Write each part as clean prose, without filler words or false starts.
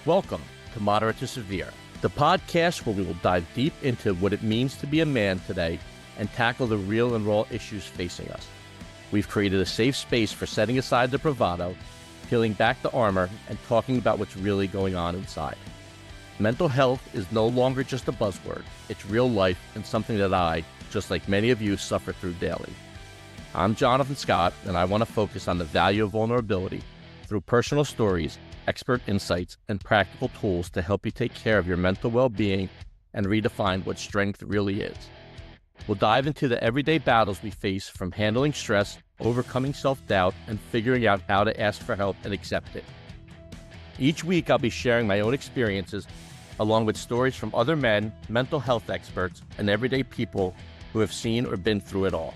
Welcome to Moderate to Severe, the podcast where we will dive deep into what it means to be a man today and tackle the real and raw issues facing us. We've created a safe space for setting aside the bravado, peeling back the armor, and talking about what's really going on inside. Mental health is no longer just a buzzword. It's real life and something that I, just like many of you, suffer through daily. I'm Jonathan Scott, and I want to focus on the value of vulnerability through personal stories, expert insights, and practical tools to help you take care of your mental well-being and redefine what strength really is. We'll dive into the everyday battles we face, from handling stress, overcoming self-doubt, and figuring out how to ask for help and accept it. Each week, I'll be sharing my own experiences, along with stories from other men, mental health experts, and everyday people who have seen or been through it all.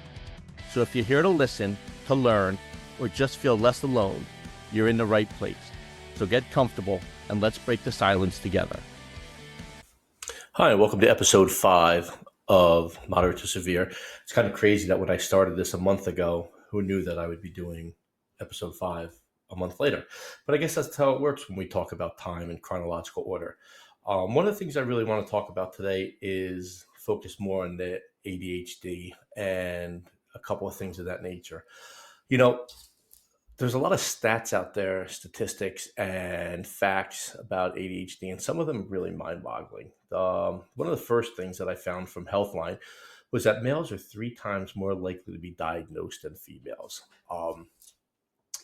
So if you're here to listen, to learn, or just feel less alone, you're in the right place. So get comfortable and let's break the silence together. Hi, and welcome to episode 5 of Moderate to Severe. It's kind of crazy that when I started this a month ago, who knew that I would be doing episode 5 a month later? But I guess that's how it works when we talk about time in chronological order. One of the things I really want to talk about today is focus more on the ADHD and a couple of things of that nature. You know, there's a lot of stats out there, statistics and facts about ADHD, and some of them are really mind-boggling. One of the first things that I found from Healthline was that males are 3 times more likely to be diagnosed than females.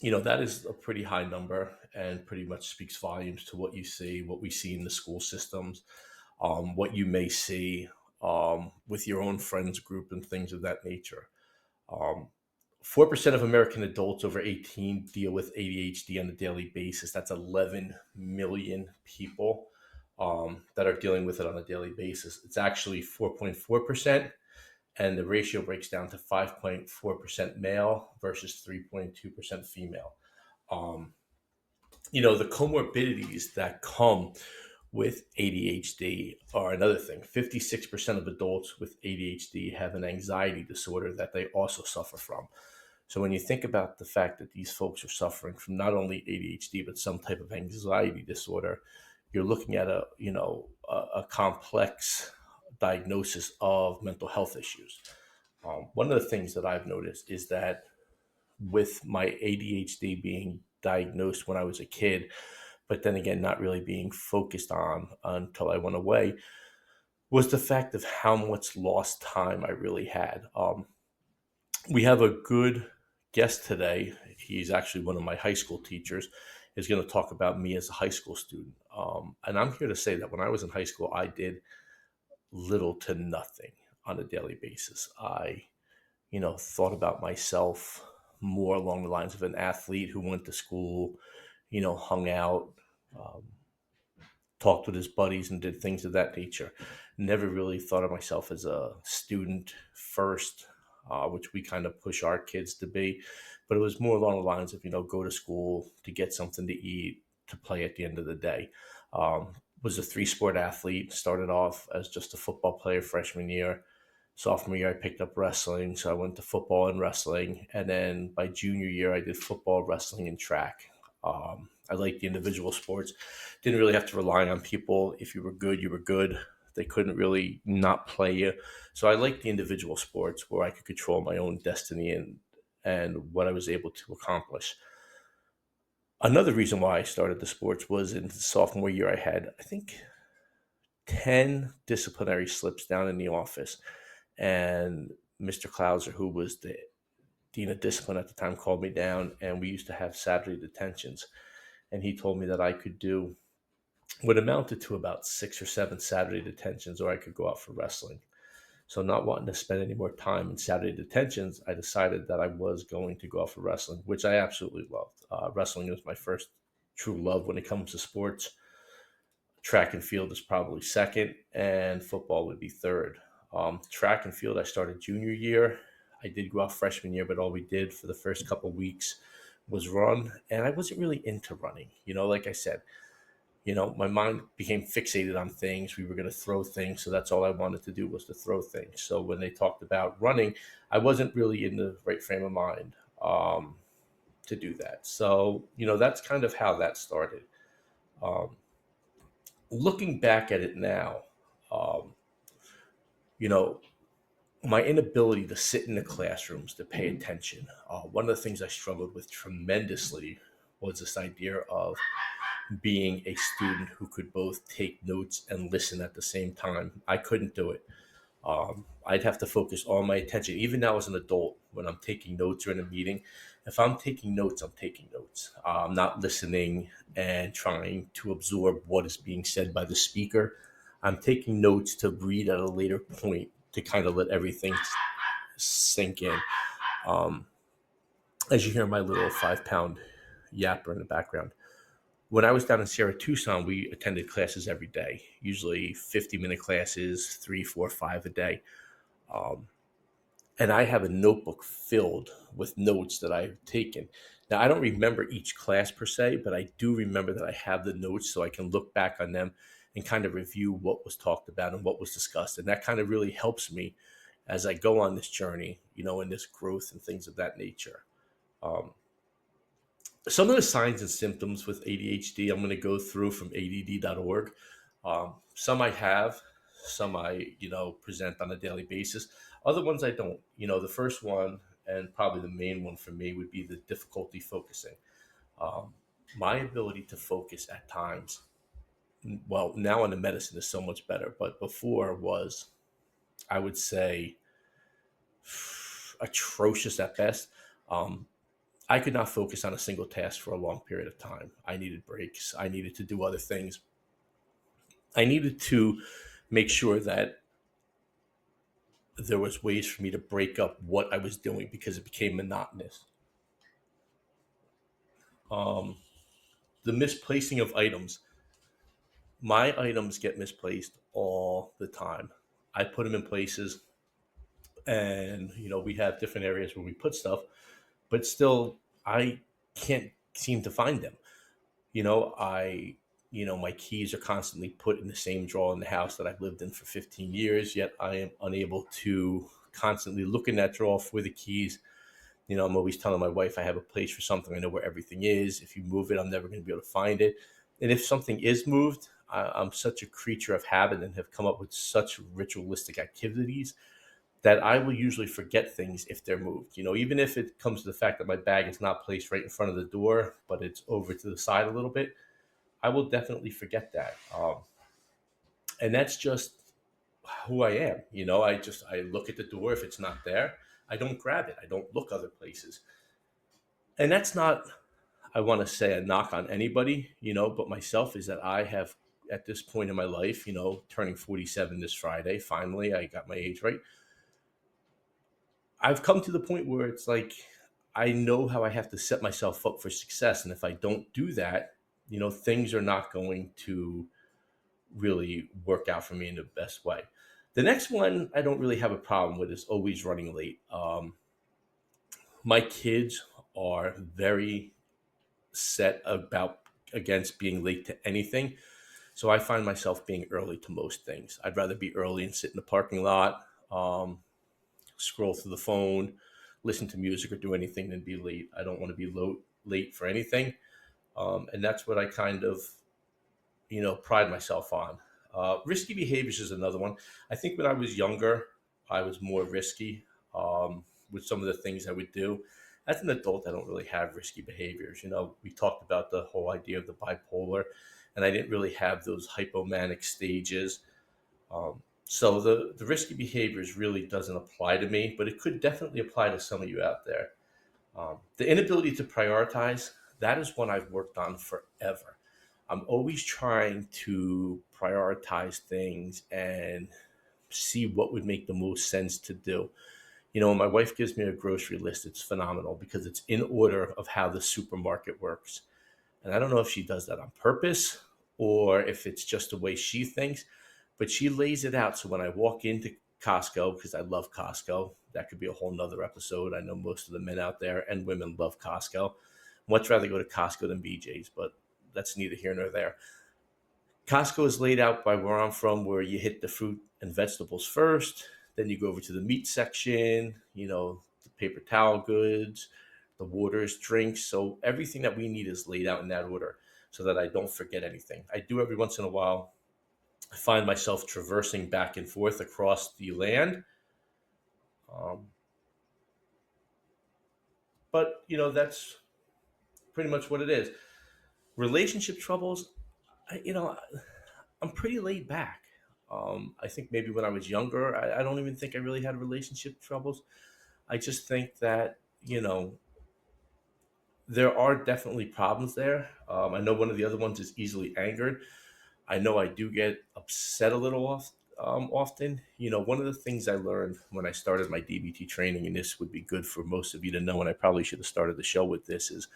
That is a pretty high number and pretty much speaks volumes to what you see, what we see in the school systems, what you may see with your own friends group and things of that nature. 4% of American adults over 18 deal with ADHD on a daily basis. That's 11 million people that are dealing with it on a daily basis. It's actually 4.4%, and the ratio breaks down to 5.4% male versus 3.2% female. The comorbidities that come with ADHD are another thing. 56% of adults with ADHD have an anxiety disorder that they also suffer from. So when you think about the fact that these folks are suffering from not only ADHD, but some type of anxiety disorder, you're looking at a complex diagnosis of mental health issues. One of the things that I've noticed is that with my ADHD being diagnosed when I was a kid, but then again, not really being focused on until I went away, was the fact of how much lost time I really had. We have a good guest today. He's actually one of my high school teachers. He's going to talk about me as a high school student. And I'm here to say that when I was in high school, I did little to nothing on a daily basis. I, thought about myself more along the lines of an athlete who went to school, hung out, talked with his buddies and did things of that nature. Never really thought of myself as a student first, which we kind of push our kids to be. But it was more along the lines of, go to school to get something to eat, to play at the end of the day. Was a 3-sport athlete, started off as just a football player freshman year. Sophomore year, I picked up wrestling. So I went to football and wrestling. And then by junior year, I did football, wrestling, and track. I liked the individual sports. Didn't really have to rely on people. If you were good, you were good. They couldn't really not play you. So I liked the individual sports where I could control my own destiny and what I was able to accomplish. Another reason why I started the sports was in the sophomore year, I had, I think, 10 disciplinary slips down in the office. And Mr. Klauser, who was the Dean of Discipline at the time, called me down, and we used to have Saturday detentions. And he told me that I could do what amounted to about 6 or 7 Saturday detentions, or I could go out for wrestling. So not wanting to spend any more time in Saturday detentions, I decided that I was going to go out for wrestling, which I absolutely loved. Wrestling was my first true love when it comes to sports. Track and field is probably second, and football would be third. Track and field, I started junior year. I did go out freshman year, but all we did for the first couple of weeks was run, and I wasn't really into running. Like I said, my mind became fixated on things. We were going to throw things, so that's all I wanted to do was to throw things. So when they talked about running, I wasn't really in the right frame of mind to do that. So, that's kind of how that started. Looking back at it now, um, you know, my inability to sit in the classrooms to pay attention. One of the things I struggled with tremendously was this idea of being a student who could both take notes and listen at the same time. I couldn't do it. I'd have to focus all my attention, even now as an adult, when I'm taking notes or in a meeting. If I'm taking notes, I'm taking notes. I'm not listening and trying to absorb what is being said by the speaker. I'm taking notes to read at a later point to kind of let everything sink in. Um, as you hear my little 5 pound yapper in the background. When I was down in Sierra Tucson, we attended classes every day, usually 50-minute classes, three, four, five a day. Um, and I have a notebook filled with notes that I've taken. Now, I don't remember each class per se, but I do remember that I have the notes so I can look back on them and kind of review what was talked about and what was discussed. And that kind of really helps me as I go on this journey, in this growth and things of that nature. Um, some of the signs and symptoms with ADHD, I'm going to go through from ADD.org. Some I have, some I, present on a daily basis. Other ones I don't. The first one, and probably the main one for me, would be the difficulty focusing. Um, my ability to focus at times, well, now in the medicine is so much better, but before was, I would say, atrocious at best. Um, I could not focus on a single task for a long period of time. I needed breaks. I needed to do other things. I needed to make sure that there was ways for me to break up what I was doing because it became monotonous. Um, the misplacing of items. My items get misplaced all the time. I put them in places, and we have different areas where we put stuff, but still, I can't seem to find them. I my keys are constantly put in the same drawer in the house that I've lived in for 15 years, yet I am unable to constantly look in that drawer for the keys. I'm always telling my wife I have a place for something. I know where everything is. If you move it, I'm never going to be able to find it. And if something is moved, I'm such a creature of habit and have come up with such ritualistic activities that I will usually forget things if they're moved. Even if it comes to the fact that my bag is not placed right in front of the door, but it's over to the side a little bit, I will definitely forget that. And that's just who I am. I look at the door. If it's not there, I don't grab it. I don't look other places. And that's not, I want to say, a knock on anybody, but myself, is that I have, at this point in my life, turning 47 this Friday, finally, I got my age right. I've come to the point where it's like, I know how I have to set myself up for success. And if I don't do that, things are not going to really work out for me in the best way. The next one I don't really have a problem with is always running late. My kids are very set about against being late to anything. So I find myself being early to most things. I'd rather be early and sit in the parking lot, scroll through the phone, listen to music, or do anything than be late. I don't want to be late for anything. And that's what I kind of, pride myself on. Risky behaviors is another one. I think when I was younger, I was more risky with some of the things I would do. As an adult, I don't really have risky behaviors. We talked about the whole idea of the bipolar, and I didn't really have those hypomanic stages. So the risky behaviors really doesn't apply to me, but it could definitely apply to some of you out there. The inability to prioritize, that is one I've worked on forever. I'm always trying to prioritize things and see what would make the most sense to do. When my wife gives me a grocery list, it's phenomenal because it's in order of how the supermarket works. And I don't know if she does that on purpose or if it's just the way she thinks, but she lays it out. So when I walk into Costco, because I love Costco, that could be a whole nother episode. I know most of the men out there and women love Costco. Much rather go to Costco than BJ's, but that's neither here nor there. Costco is laid out by where I'm from, where you hit the fruit and vegetables first, then you go over to the meat section, the paper towel goods, the waters, drinks. So everything that we need is laid out in that order so that I don't forget anything. I do every once in a while I find myself traversing back and forth across the land. Um, but, that's pretty much what it is. Relationship troubles, I, you know, I'm pretty laid back. I think maybe when I was younger, I don't even think I really had relationship troubles. I just think that, there are definitely problems there. I know one of the other ones is easily angered. I know I do get upset a little often. One of the things I learned when I started my DBT training, and this would be good for most of you to know, and I probably should have started the show with this, is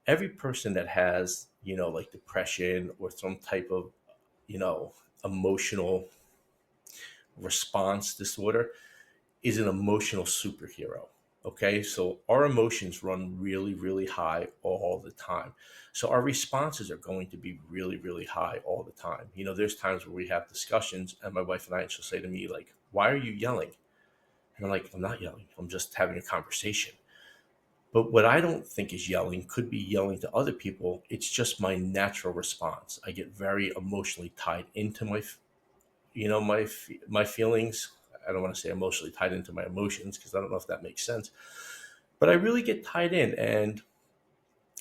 every person that has, like depression or some type of, you know, emotional response disorder is an emotional superhero. Okay, so our emotions run really, really high all the time. So our responses are going to be really, really high all the time. There's times where we have discussions, and my wife and I, she'll say to me, like, "Why are you yelling?" And I'm like, "I'm not yelling. I'm just having a conversation." But what I don't think is yelling could be yelling to other people. It's just my natural response. I get very emotionally tied into my feelings. I don't want to say emotionally tied into my emotions because I don't know if that makes sense, but I really get tied in, and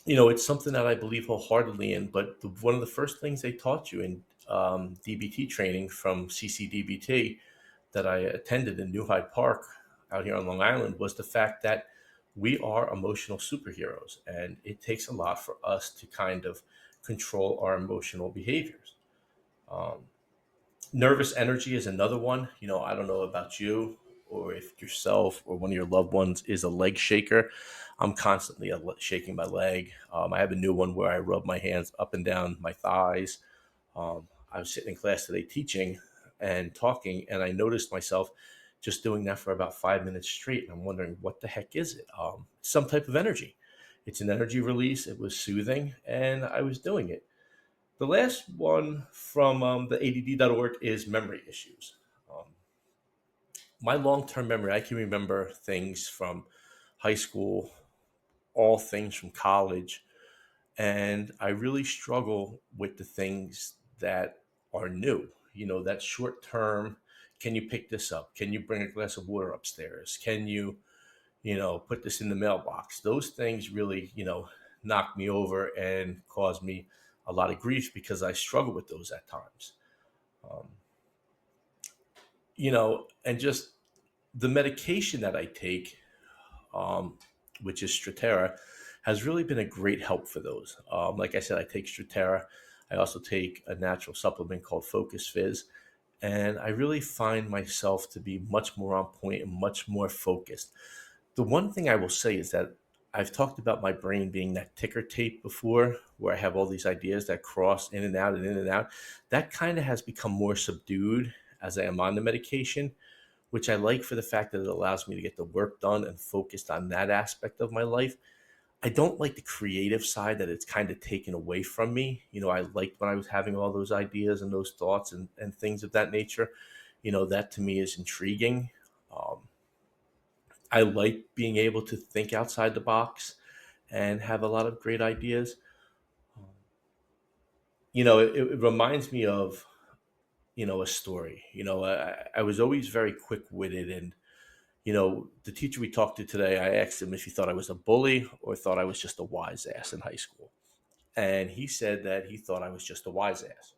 it's something that I believe wholeheartedly in. But one of the first things they taught you in DBT training from CCDBT that I attended in New Hyde Park out here on Long Island was the fact that we are emotional superheroes, and it takes a lot for us to kind of control our emotional behaviors. Um, Nervous energy is another one. I don't know about you or if yourself or one of your loved ones is a leg shaker. I'm constantly shaking my leg. I have a new one where I rub my hands up and down my thighs. I was sitting in class today teaching and talking, and I noticed myself just doing that for about 5 minutes straight. And I'm wondering, what the heck is it? Some type of energy. It's an energy release. It was soothing, and I was doing it. The last one from the ADD.org is memory issues. Um, my long term memory, I can remember things from high school, all things from college, and I really struggle with the things that are new. That short term. Can you pick this up? Can you bring a glass of water upstairs? Can you, put this in the mailbox? Those things really, knock me over and cause me a lot of grief because I struggle with those at times. Um, and just the medication that I take, um, which is Stratera, has really been a great help for those. Like I said, I take Stratera. I also take a natural supplement called Focus Fizz. And I really find myself to be much more on point and much more focused. The one thing I will say is that I've talked about my brain being that ticker tape before, where I have all these ideas that cross in and out and in and out. That kind of has become more subdued as I am on the medication, which I like for the fact that it allows me to get the work done and focused on that aspect of my life. I don't like the creative side that it's kind of taken away from me. I liked when I was having all those ideas and those thoughts and things of that nature. That to me is intriguing. Um, I like being able to think outside the box and have a lot of great ideas. Um, it reminds me of, a story. I was always very quick witted, and the teacher we talked to today, I asked him if he thought I was a bully or thought I was just a wise ass in high school. And he said that he thought I was just a wise ass,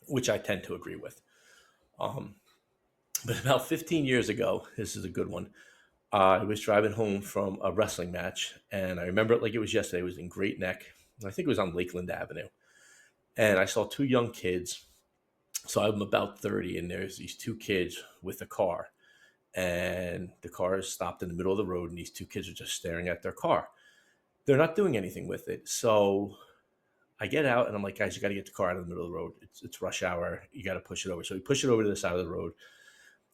which I tend to agree with. Um, but about 15 years ago, this is a good one. I was driving home from a wrestling match, and I remember it like it was yesterday. It was in Great Neck. I think it was on Lakeland Avenue. And I saw two young kids. So I'm about 30, and there's these two kids with a car. And the car is stopped in the middle of the road, and these two kids are just staring at their car. They're not doing anything with it. So I get out, and I'm like, guys, you got to get the car out of the middle of the road. It's rush hour. You got to push it over. So we push it over to the side of the road.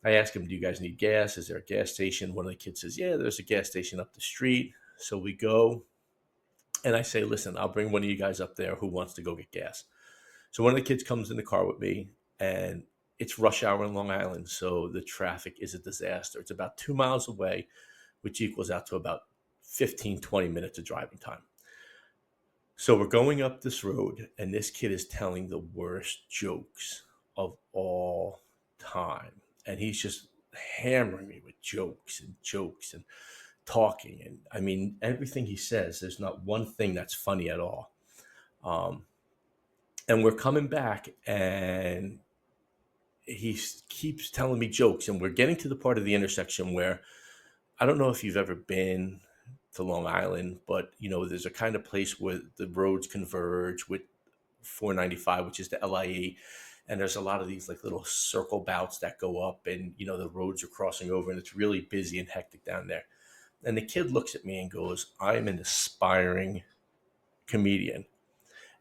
I ask him, do you guys need gas? Is there a gas station? One of the kids says, yeah, there's a gas station up the street. So we go, and I say, listen, I'll bring one of you guys up there who wants to go get gas. So one of the kids comes in the car with me, and it's rush hour in Long Island. So the traffic is a disaster. It's about 2 miles away, which equals out to about 15, 20 minutes of driving time. So we're going up this road, and this kid is telling the worst jokes of all time. And he's just hammering me with jokes and talking. And I mean, everything he says, there's not one thing that's funny at all. Um, and we're coming back, and keeps telling me jokes. And we're getting to the part of the intersection where I don't know if you've ever been to Long Island, but there's a kind of place where the roads converge with 495, which is the LIE, and there's a lot of these like little circle bouts that go up, and the roads are crossing over, and it's really busy and hectic down there. And the kid looks at me and goes, "I'm an aspiring comedian."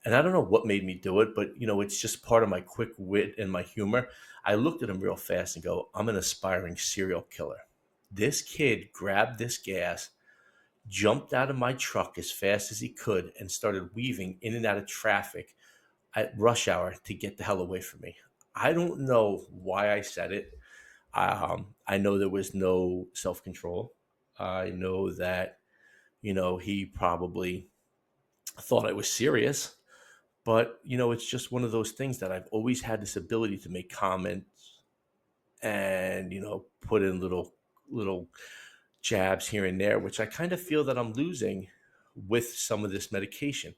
And I don't know what made me do it, but it's just part of my quick wit and my humor. I looked at him real fast and go, "I'm an aspiring serial killer." This kid grabbed this gas, jumped out of my truck as fast as he could, and started weaving in and out of traffic at rush hour to get the hell away from me. I don't know why I said it. I know there was no self-control. I know that, he probably thought I was serious, but, it's just one of those things that I've always had this ability to make comments and, put in little jabs here and there, which I kind of feel that I'm losing with some of this medication.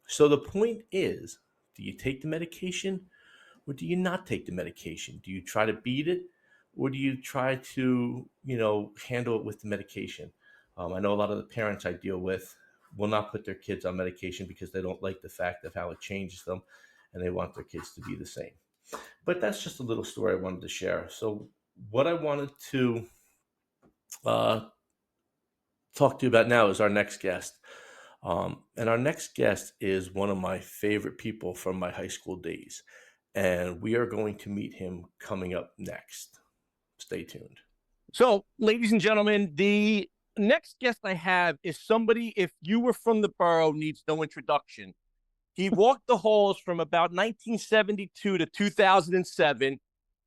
So the point is, do you take the medication or do you not take the medication? Do you try to beat it or do you try to, handle it with the medication? I know a lot of the parents I deal with will not put their kids on medication because they don't like the fact of how it changes them and they want their kids to be the same. But that's just a little story I wanted to share. So what I wanted to talk to you about now is our next guest. And our next guest is one of my favorite people from my high school days. And we are going to meet him coming up next. Stay tuned. So, ladies and gentlemen, the next guest I have is somebody, if you were from the borough, needs no introduction. He walked the halls from about 1972 to 2007.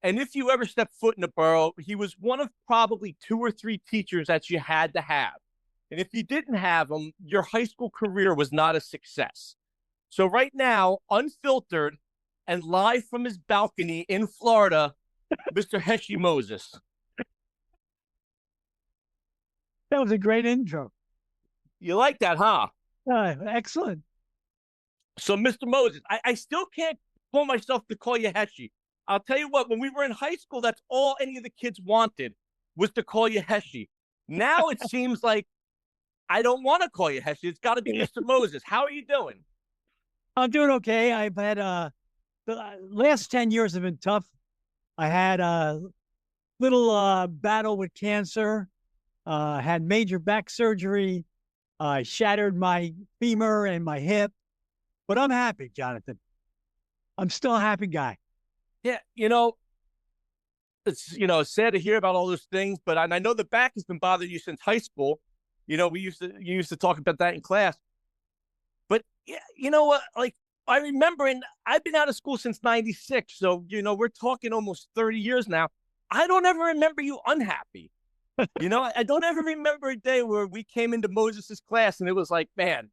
And if you ever stepped foot in the borough, he was one of probably 2 or 3 teachers that you had to have. And if you didn't have him, your high school career was not a success. So right now, unfiltered and live from his balcony in Florida, Mr. Heshy Moses. That was a great intro. You like that, huh? Excellent. So, Mr. Moses, I still can't pull myself to call you Heshy. I'll tell you what, when we were in high school, that's all any of the kids wanted was to call you Heshy. Now it seems like I don't want to call you Heshy. It's got to be Mr. Moses. How are you doing? I'm doing okay. I've had the last 10 years have been tough. I had a little battle with cancer, had major back surgery, shattered my femur and my hip, but I'm happy, Jonathan. I'm still a happy guy. Yeah, it's sad to hear about all those things, but I know the back has been bothering you since high school. You used to talk about that in class. But yeah, you know what? Like I remember, and I've been out of school since '96, so we're talking almost 30 years now. I don't ever remember you unhappy. I don't ever remember a day where we came into Moses's class and it was like, man,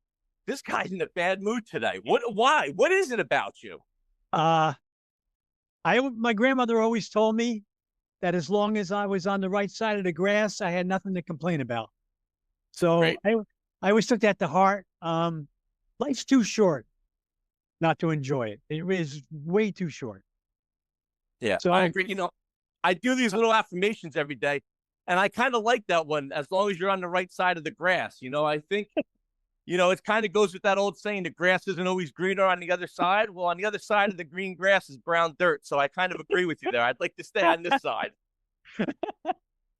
this guy's in a bad mood today. Why? What is it about you? My grandmother always told me that as long as I was on the right side of the grass, I had nothing to complain about. So I always took that to heart. Life's too short not to enjoy it. It is way too short. Yeah, so I agree. I do these little affirmations every day, and I kind of like that one. As long as you're on the right side of the grass, I think, it kind of goes with that old saying: the grass isn't always greener on the other side. Well, on the other side of the green grass is brown dirt. So I kind of agree with you there. I'd like to stay on this side.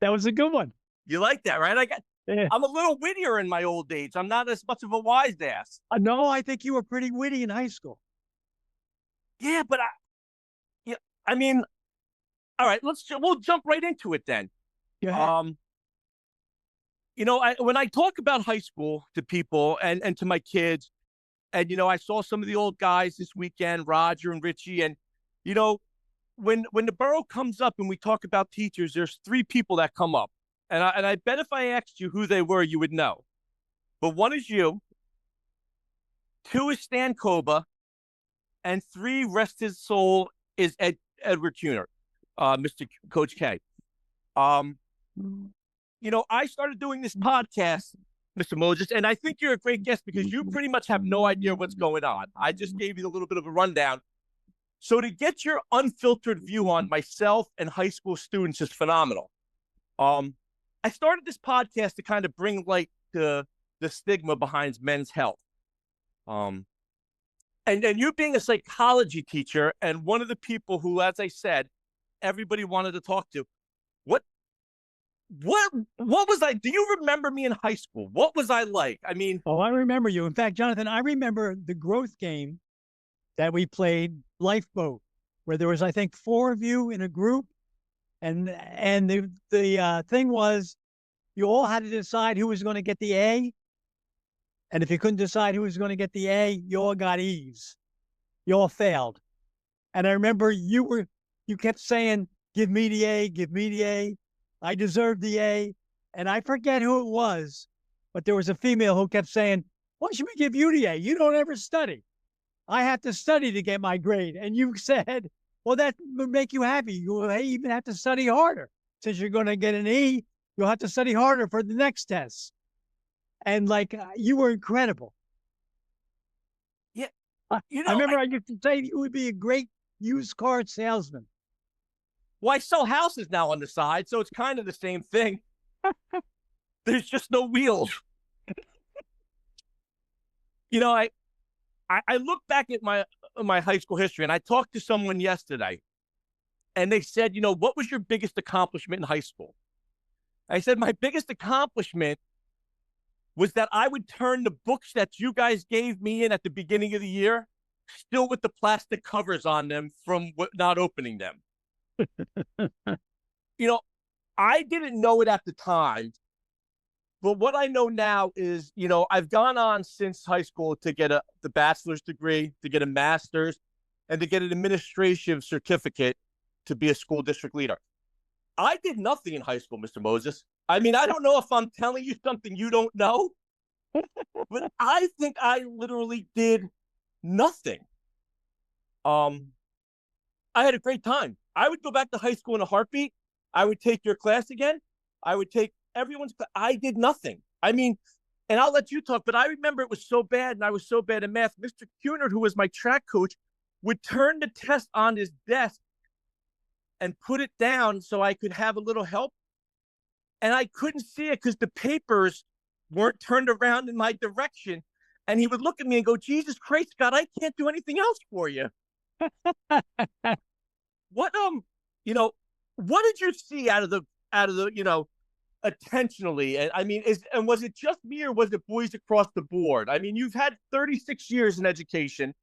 That was a good one. You like that, right? I'm a little wittier in my old age. I'm not as much of a wise ass. No, I think you were pretty witty in high school. Yeah, but I mean, all right, we'll jump right into it then. Yeah. When I talk about high school to people and to my kids, and I saw some of the old guys this weekend, Roger and Richie, and when the borough comes up and we talk about teachers, there's 3 people that come up. And I bet if I asked you who they were, you would know. But one is you. 2 is Stan Koba, and 3, rest his soul, is Edward Cuner, Mr. Coach K. I started doing this podcast, Mr. Moses, and I think you're a great guest because you pretty much have no idea what's going on. I just gave you a little bit of a rundown. So to get your unfiltered view on myself and high school students is phenomenal. I started this podcast to kind of bring light to the stigma behind men's health. And you being a psychology teacher and one of the people who, as I said, everybody wanted to talk to, what was I? Do you remember me in high school? What was I like? I mean, I remember you. In fact, Jonathan, I remember the growth game that we played, Lifeboat, where there was, I think, 4 of you in a group, and the thing was, you all had to decide who was going to get the A, and if you couldn't decide who was going to get the A, you all got E's. You all failed, and I remember you kept saying, "Give me the A, give me the A. I deserve the A," and I forget who it was, but there was a female who kept saying, "Why should we give you the A? You don't ever study. I have to study to get my grade." And you said, "Well, that would make you happy. You even have to study harder. Since you're going to get an E, you'll have to study harder for the next test." And you were incredible. Yeah. I remember I used to say you would be a great used car salesman. Well, I sell houses now on the side, so it's kind of the same thing. There's just no wheels. I look back at my high school history, and I talked to someone yesterday, and they said, what was your biggest accomplishment in high school? I said, my biggest accomplishment was that I would turn the books that you guys gave me in at the beginning of the year, still with the plastic covers on them from not opening them. I didn't know it at the time, but what I know now is, I've gone on since high school to get the bachelor's degree, to get a master's, and to get an administrative certificate to be a school district leader. I did nothing in high school, Mr. Moses. I mean, I don't know if I'm telling you something you don't know, but I think I literally did nothing. I had a great time. I would go back to high school in a heartbeat. I would take your class again. I would take everyone's class. I did nothing. I mean, and I'll let you talk, but I remember it was so bad, and I was so bad in math. Mr. Cuner, who was my track coach, would turn the test on his desk and put it down so I could have a little help. And I couldn't see it because the papers weren't turned around in my direction. And he would look at me and go, "Jesus Christ, Scott, I can't do anything else for you." What did you see out of the attentionally? And I mean, was it just me, or was it boys across the board? I mean, you've had 36 years in education.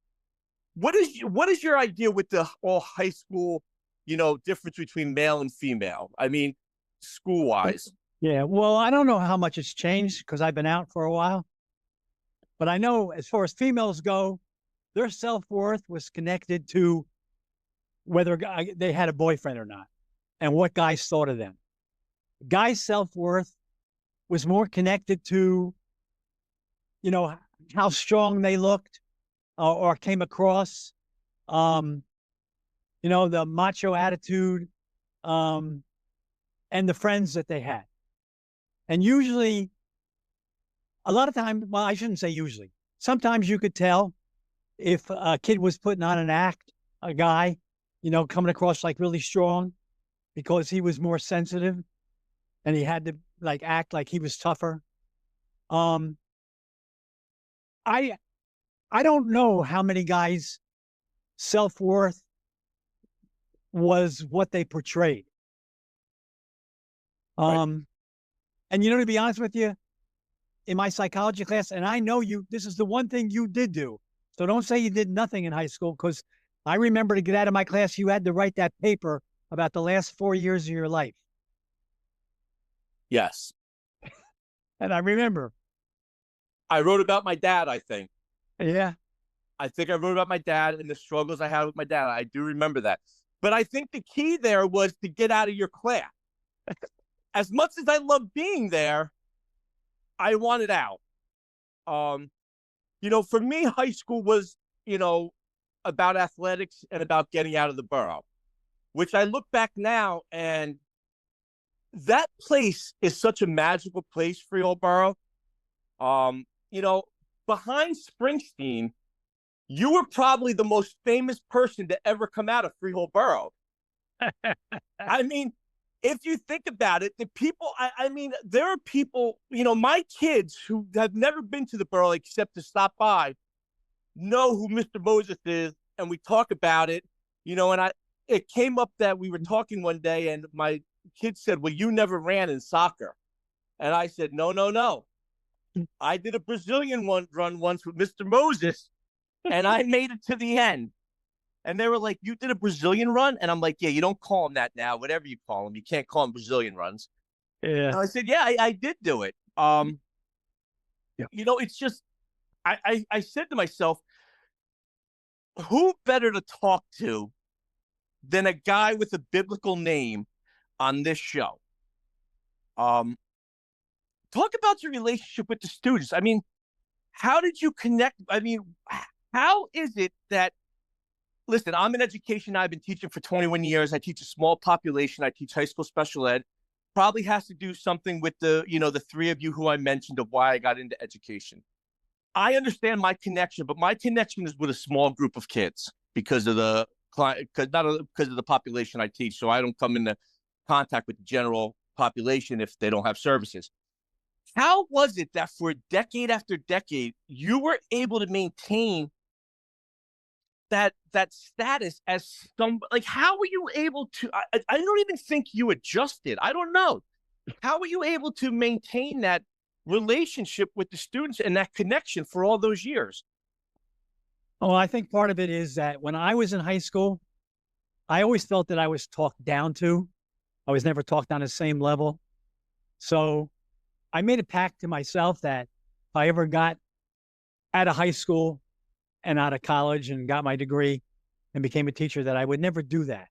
What is your idea with the all high school, difference between male and female? I mean, school wise. Yeah. Well, I don't know how much it's changed because I've been out for a while, but I know as far as females go, their self-worth was connected to whether they had a boyfriend or not and what guys thought of them. Guys' self-worth was more connected to, how strong they looked or came across, the macho attitude, and the friends that they had. And usually, a lot of times, well, I shouldn't say usually, sometimes you could tell if a kid was putting on an act, a guy, coming across like really strong because he was more sensitive and he had to act like he was tougher. I don't know how many guys' self-worth was what they portrayed. Right. And to be honest with you, in my psychology class, and I know this is the one thing you did do. So don't say you did nothing in high school, because I remember to get out of my class, you had to write that paper about the last 4 years of your life. Yes. And I remember. I wrote about my dad, I think. Yeah. I think I wrote about my dad and the struggles I had with my dad. I do remember that. But I think the key there was to get out of your class. As much as I loved being there, I wanted out. For me, high school was, about athletics and about getting out of the borough, which I look back now, and that place is such a magical place, Freehold Boro. Um, you know, Behind Springsteen, you were probably the most famous person to ever come out of Freehold Boro. I mean, if you think about it, the people, I mean, there are people, my kids who have never been to the borough except to stop by know who Mr. Moses is, and we talk about it, and it came up that we were talking one day, and my kid said, well, you never ran in soccer. And I said, no, no, no. I did a Brazilian run once with Mr. Moses, and I made it to the end. And they were like, you did a Brazilian run? And I'm like, yeah, you don't call them that now. Whatever you call them, you can't call them Brazilian runs. Yeah. And I said, yeah, I did do it. Yeah. It's just, I said to myself, who better to talk to than a guy with a biblical name on this show? Talk about your relationship with the students. I mean, how did you connect? I mean, how is it that, listen, I'm in education. I've been teaching for 21 years. I teach a small population. I teach high school special ed. Probably has to do something with the three of you who I mentioned of why I got into education. I understand my connection, but my connection is with a small group of kids because of the population I teach. So I don't come into contact with the general population if they don't have services. How was it that for decade after decade, you were able to maintain that status as how were you able to, I don't even think you adjusted. I don't know. How were you able to maintain that relationship with the students and that connection for all those years? Oh, I think part of it is that when I was in high school, I always felt that I was talked down to. I was never talked on the same level. So I made a pact to myself that if I ever got out of high school and out of college and got my degree and became a teacher, that I would never do that.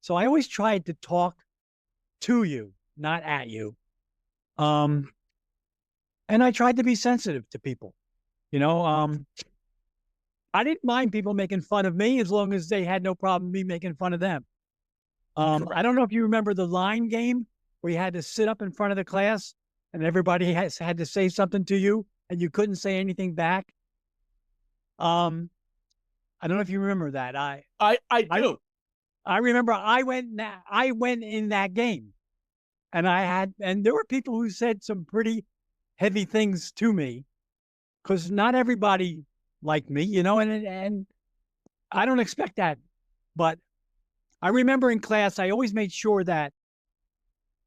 So I always tried to talk to you, not at you. And I tried to be sensitive to people, I didn't mind people making fun of me as long as they had no problem me making fun of them. I don't know if you remember the line game where you had to sit up in front of the class and everybody had to say something to you and you couldn't say anything back. I don't know if you remember that. I do. I remember I went in that game, and there were people who said some pretty heavy things to me because not everybody liked me, and I don't expect that. But I remember in class, I always made sure that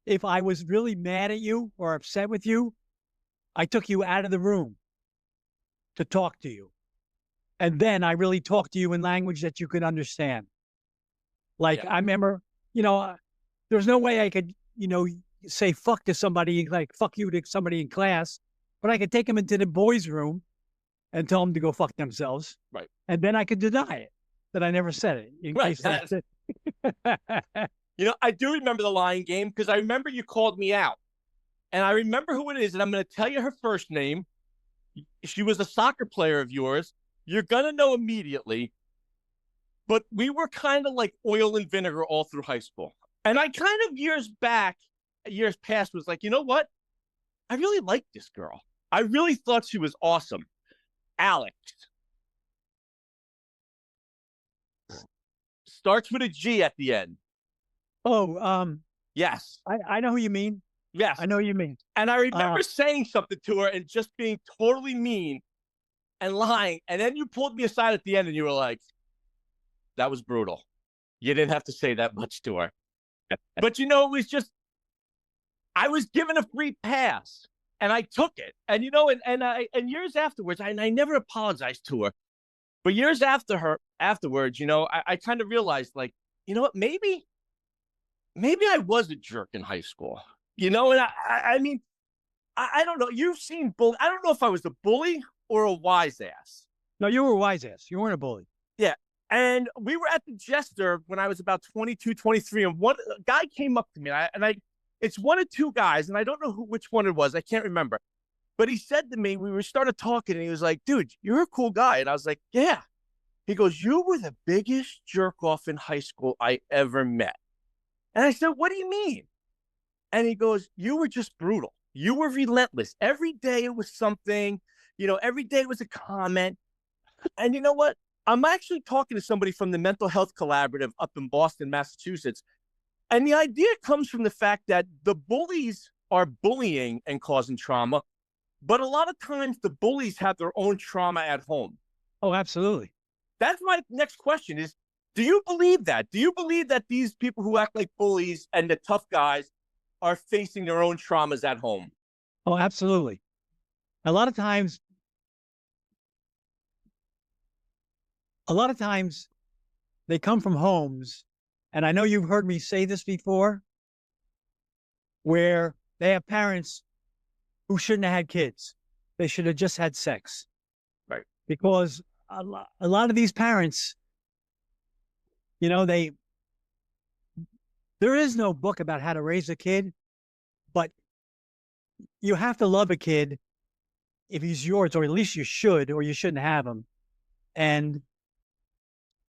if I was really mad at you or upset with you, I took you out of the room to talk to you. And then I really talked to you in language that you could understand. I remember, there's no way I could, say fuck to somebody, like fuck you to somebody in class, but I could take them into the boys' room and tell them to go fuck themselves. Right. And then I could deny it, that I never said it. In case that's it. I do remember the line game because I remember you called me out. And I remember who it is, and I'm going to tell you her first name. She was a soccer player of yours. You're going to know immediately. But we were kind of like oil and vinegar all through high school. And I kind of years past was like, you know what? I really liked this girl. I really thought she was awesome. Alex. Starts with a G at the end. Oh, yes. I know who you mean. Yes. I know who you mean. And I remember saying something to her and just being totally mean and lying. And then you pulled me aside at the end and you were like, that was brutal. You didn't have to say that much to her. But it was just, I was given a free pass and I took it. And and years afterwards, I never apologized to her. But years afterwards, I kind of realized, like, you know what, maybe I was a jerk in high school. And I mean, I don't know. You've seen bully. I don't know if I was a bully or a wise ass. No, you were a wise ass. You weren't a bully. Yeah. And we were at the Jester when I was about 22, 23. And one guy came up to me. It's one of two guys. And I don't know which one it was. I can't remember. But he said to me, we started talking, and he was like, dude, you're a cool guy. And I was like, yeah. He goes, you were the biggest jerk off in high school I ever met. And I said, what do you mean? And he goes, you were just brutal. You were relentless. Every day it was something, every day it was a comment. And you know what? I'm actually talking to somebody from the Mental Health Collaborative up in Boston, Massachusetts. And the idea comes from the fact that the bullies are bullying and causing trauma. But a lot of times the bullies have their own trauma at home. Oh, absolutely. That's my next question is, do you believe that? Do you believe that these people who act like bullies and the tough guys are facing their own traumas at home? Oh, absolutely. A lot of times they come from homes, and I know you've heard me say this before, where they have parents who shouldn't have had kids. They should have just had sex. Right. Because a lot of these parents, there is no book about how to raise a kid, but you have to love a kid if he's yours, or at least you should, or you shouldn't have him. And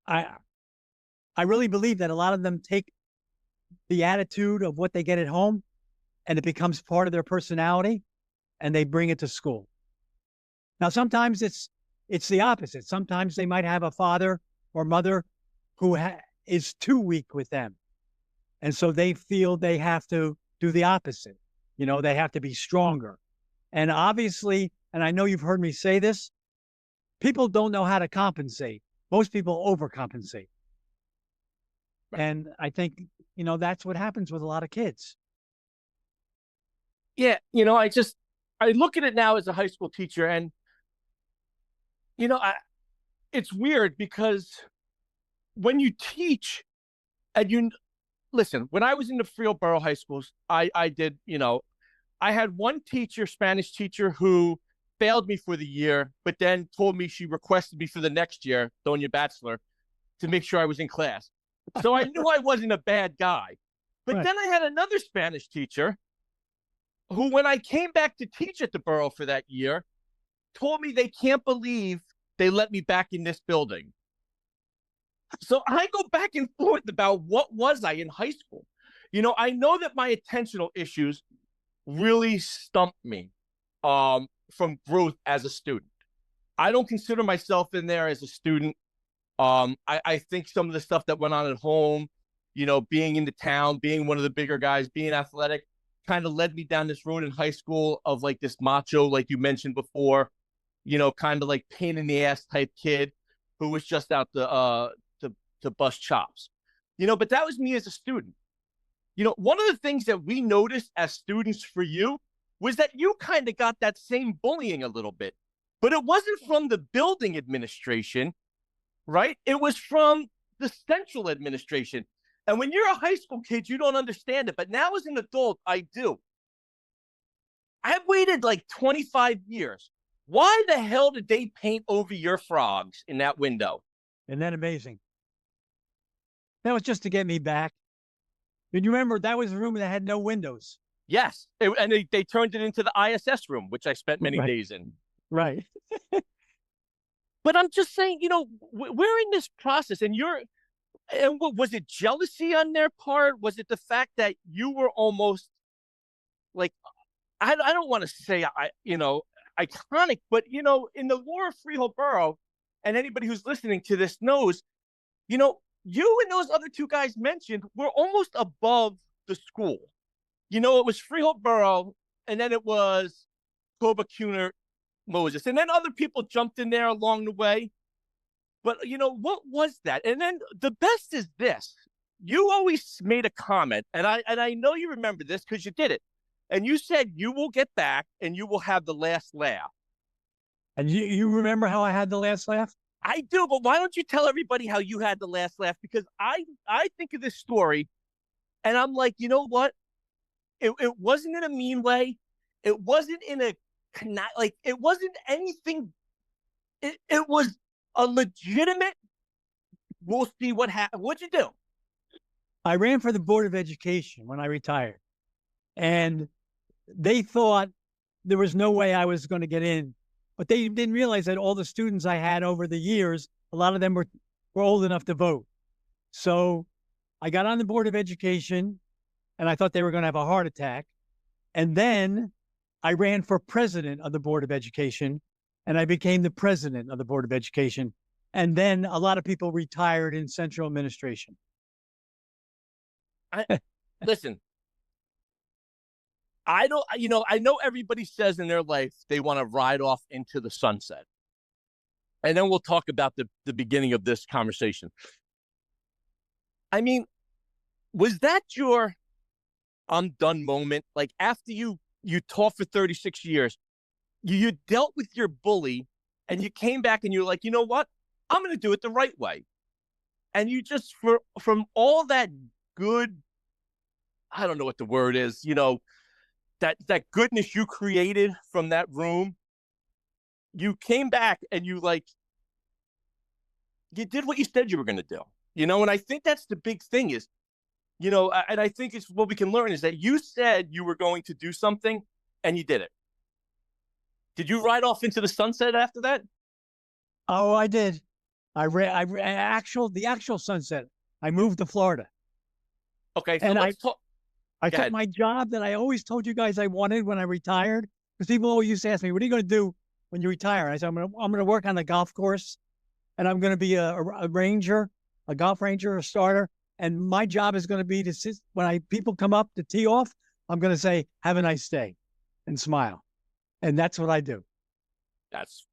I really believe that a lot of them take the attitude of what they get at home, and it becomes part of their personality, and they bring it to school. Now, sometimes it's the opposite. Sometimes they might have a father or mother who is too weak with them. And so they feel they have to do the opposite. They have to be stronger. And obviously, and I know you've heard me say this, people don't know how to compensate. Most people overcompensate. Right. And I think, that's what happens with a lot of kids. Yeah. I look at it now as a high school teacher, and, it's weird because when you teach and listen, when I was in the Freehold Boro High Schools, I did, I had one teacher, Spanish teacher, who failed me for the year, but then told me she requested me for the next year, Doña Bachelor, to make sure I was in class. So I knew I wasn't a bad guy. But Then I had another Spanish teacher who, when I came back to teach at the Borough for that year, told me they can't believe they let me back in this building. So I go back and forth about what was I in high school. I know that my attentional issues really stumped me from growth as a student. I don't consider myself in there as a student. I think some of the stuff that went on at home, being in the town, being one of the bigger guys, being athletic, kind of led me down this road in high school of like this macho, like you mentioned before, kind of like pain in the ass type kid who was just out to bust chops, but that was me as a student. One of the things that we noticed as students for you was that you kind of got that same bullying a little bit, but it wasn't from the building administration, right? It was from the central administration. And when you're a high school kid, you don't understand it. But now as an adult, I do. I've waited like 25 years. Why the hell did they paint over your frogs in that window? Isn't that amazing? That was just to get me back. And you remember that was a room that had no windows. Yes. And they turned it into the ISS room, which I spent many days in. Right. But I'm just saying, we're in this process, and what was it, jealousy on their part? Was it the fact that you were almost like, I don't want to say, iconic, but, in the lore of Freehold Boro, and anybody who's listening to this knows, you and those other two guys mentioned were almost above the school. It was Freehold Boro, and then it was Heshy Moses, and then other people jumped in there along the way. But, what was that? And then the best is this. You always made a comment, and I know you remember this because you did it. And you said you will get back and you will have the last laugh. And you remember how I had the last laugh? I do, but why don't you tell everybody how you had the last laugh? Because I think of this story, and I'm like, you know what? It wasn't in a mean way. It wasn't in a it wasn't anything. It was a legitimate, we'll see what happens. What'd you do? I ran for the Board of Education when I retired. And they thought there was no way I was going to get in. But they didn't realize that all the students I had over the years, a lot of them were old enough to vote. So I got on the Board of Education, and I thought they were going to have a heart attack. And then I ran for president of the Board of Education, and I became the president of the Board of Education. And then a lot of people retired in central administration. Listen, I know everybody says in their life they want to ride off into the sunset. And then we'll talk about the beginning of this conversation. I mean, was that your I'm done moment? Like after you taught for 36 years, you dealt with your bully and you came back and you're like, you know what? I'm going to do it the right way. And you just, from all that good, I don't know what the word is, that goodness you created from that room, you came back and you did what you said you were going to do, and I think that's the big thing is, and I think it's what we can learn is that you said you were going to do something and you did it. Did you ride off into the sunset after that? Oh, I did. The actual sunset. I moved to Florida. Okay. So and let's talk. I took my job that I always told you guys I wanted when I retired, because people always used to ask me, what are you going to do when you retire? I said, I'm going to work on the golf course, and I'm going to be a ranger, a golf ranger, a starter. And my job is going to be to sit when people come up to tee off, I'm going to say, have a nice day and smile. And that's what I do.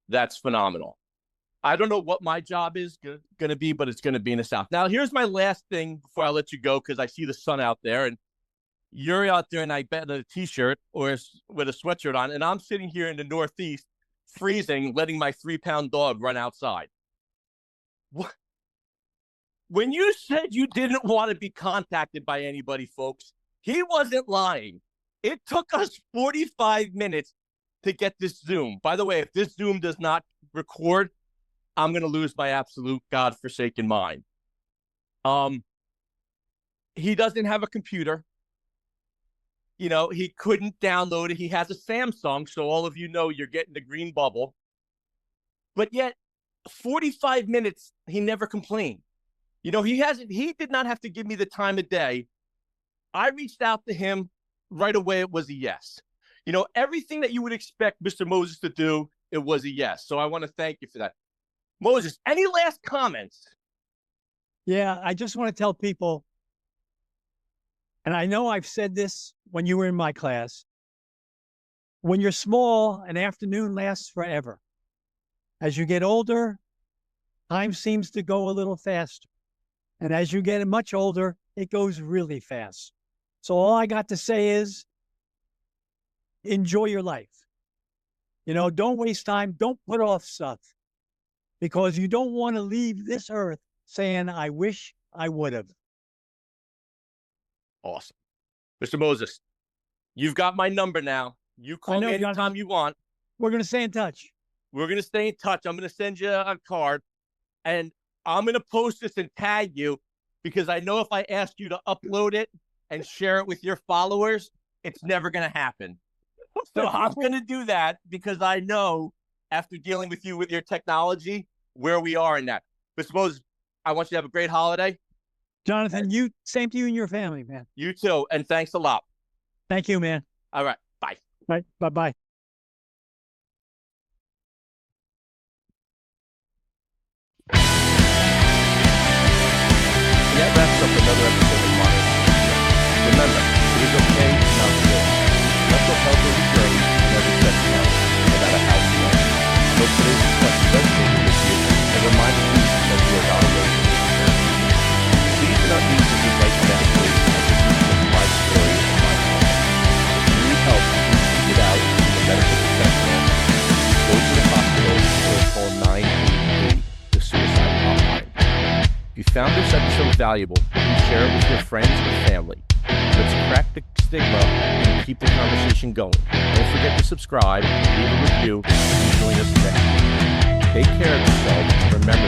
That's phenomenal. I don't know what my job is going to be, but it's going to be in the South. Now, here's my last thing before I let you go, because I see the sun out there and you're out there and I bet in a t-shirt or with a sweatshirt on, and I'm sitting here in the Northeast freezing, letting my 3-pound dog run outside. What? When you said you didn't want to be contacted by anybody, folks, he wasn't lying. It took us 45 minutes to get this Zoom. By the way, if this Zoom does not record, I'm going to lose my absolute godforsaken mind. He doesn't have a computer. He couldn't download it. He has a Samsung, so all of you know you're getting the green bubble. But yet, 45 minutes, he never complained. He did not have to give me the time of day. I reached out to him right away. It was a yes. Everything that you would expect Mr. Moses to do, it was a yes. So I want to thank you for that. Moses, any last comments? Yeah, I just want to tell people, and I know I've said this when you were in my class, when you're small, an afternoon lasts forever. As you get older, time seems to go a little faster. And as you get much older, it goes really fast. So all I got to say is, enjoy your life. Don't waste time. Don't put off stuff, because you don't want to leave this earth saying, I wish I would have. Awesome. Mr. Moses, you've got my number now. You call me anytime you want. We're going to stay in touch. We're going to stay in touch. I'm going to send you a card, and I'm going to post this and tag you, because I know if I ask you to upload it and share it with your followers, it's never going to happen. So I'm going to do that, because I know after dealing with you with your technology, where we are in that. Mr. Moses, I want you to have a great holiday. Jonathan, same to you and your family, man. You too. And thanks a lot. Thank you, man. All right. Bye. All right. Bye-bye. That wraps up another episode of Modern Education. Remember, it is okay not to live. Mental health is a journey, and every step counts, no matter how small. Hope today's discussion resonated with you, and remind you that you are not alone in this journey. Please do not use this advice medically, as this is just my story and my life. If you need help, please seek it out with a medical professional. Go to the hospital or call 988, the suicide hotline. If you found this episode valuable, please share it with your friends or family. Let's crack the stigma and keep the conversation going. Don't forget to subscribe, leave a review, and join us next week. Take care of yourself. Remember